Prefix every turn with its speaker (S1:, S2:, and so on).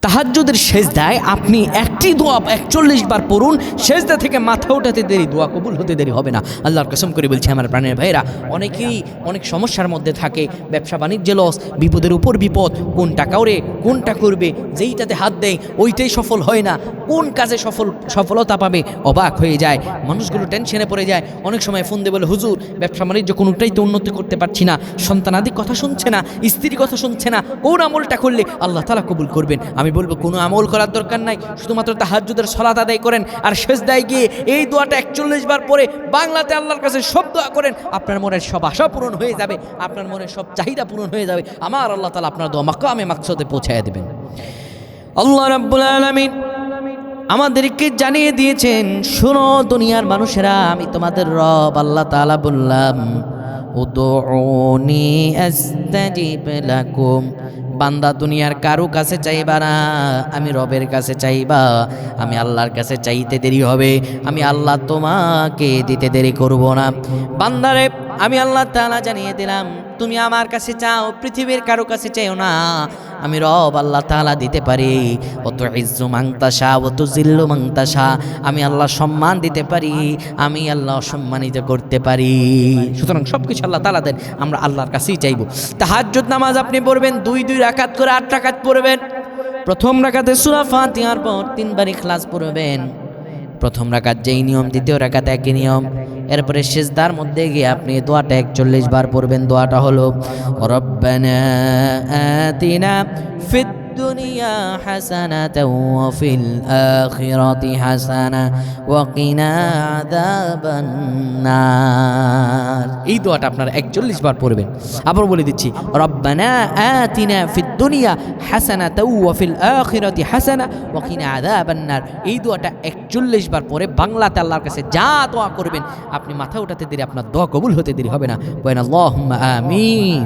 S1: তাহাজ্জুদের সেজদায় আপনি একটি দোয়া 41 বার পড়ুন, সেজদা থেকে মাথা ওঠাতে দেরি দোয়া কবুল হতে দেরি হবে না। আল্লাহর কসম করে বলছি আমার প্রাণের ভাইরা, অনেকেই অনেক সমস্যার মধ্যে থাকে, ব্যবসা বাণিজ্য লস, বিপদের উপর বিপদ, কোনটা কাউরে কোনটা করবে, যেইটাতে হাত দেয় ওইটাই সফল হয় না, কোন কাজে সফলতা পাবে অবাক হয়ে যায়, মানুষগুলো টেনশনে পড়ে যায়। অনেক সময় ফোন দিয়ে বলে, হুজুর ব্যবসা বাণিজ্য কোনোটাই তো উন্নতি করতে পারছি না, সন্তানাদি কথা শুনছে না, স্ত্রীর কথা শুনছে না, কোন আমলটা করলে আল্লাহ তাআলা কবুল করবেন? আমি বলবো কোনো আমল করার দরকার নাই, শুধুমাত্র তাহাজ্জুদের সালাত আদায় করেন আর সেজদায় গিয়ে এই দোয়াটা 41 বার পরে বাংলাতে আল্লাহর কাছে সব দোয়া করেন, আপনার মনের সব আশা পূরণ হয়ে যাবে, আপনার মনের সব চাহিদা পূরণ হয়ে যাবে। আমার আল্লাহ তাআলা আপনার দোয়া মাকামে মাকসুদে পৌঁছায় দেবেন। আল্লাহ রাব্বুল আলামিন আমাদেরকে জানিয়ে দিয়েছেন, শোনো দুনিয়ার মানুষেরা, আমি তোমাদের রব আল্লাহ তাআলা বললাম, উদউনি আস্তাজিব লাকুম। বান্দা দুনিয়ার কারো কাছে চাইবা না, আমি রবের কাছে চাইবা। আমি আল্লাহর কাছে চাইতে দেরি হবে, আমি আল্লাহ তোমাকে দিতে দেরি করব না। বান্দারে আমি আল্লাহ তাআলা জানিয়ে দিলাম, তুমি আমার কাছে চাও, পৃথিবীর কারো কাছে চাইও না, আমি রব আল্লাহ তাআলা দিতে পারি। অত ইজ্জু মাংতাসা অত জিল্লু মাংতাসা, আমি আল্লাহ সম্মান দিতে পারি, আমি আল্লাহ সম্মানিত করতে পারি। সুতরাং সব কিছু আল্লাহ তাআলা দেন, আমরা আল্লাহর কাছেই চাইব। তাহাজ্জুদ নামাজ আপনি পড়বেন 2 রাকাত করে 8 রাকাত পড়বেন। প্রথম রাকাতে সূরা ফাতিহার পর 3 বার ইখলাস পড়বেন। প্রথম রাকাত যেই নিয়ম, দ্বিতীয় রাকাত একই নিয়ম। এরপরে সিজদার মধ্যে গিয়ে আপনি দোয়াটা 41 বার পড়বেন। দোয়াটা হলো, রব্বানা আতিনা ফিদ দুনিয়া হাসানাতাও ওয়া ফিল আখিরাতি হাসানা ওয়া কিনা আযাবান নার। এই দোয়াটা আপনারা 41 বার পড়বেন। আবার বলে দিচ্ছি, রব্বানা আতিনা ফিদ দুনিয়া হাসানাতাও ওয়া ফিল আখিরাতি হাসানা ওয়া কিনা আযাবান নার। এই দোয়াটা 41 বার পরে বাংলাতে আল্লাহর কাছে যা দোয়া করবেন, আপনি মাথা উঠাতে দেরি, আপনার দোয়া কবুল হতে দেরি হবে না। বলেন আল্লাহুম্মা আমিন।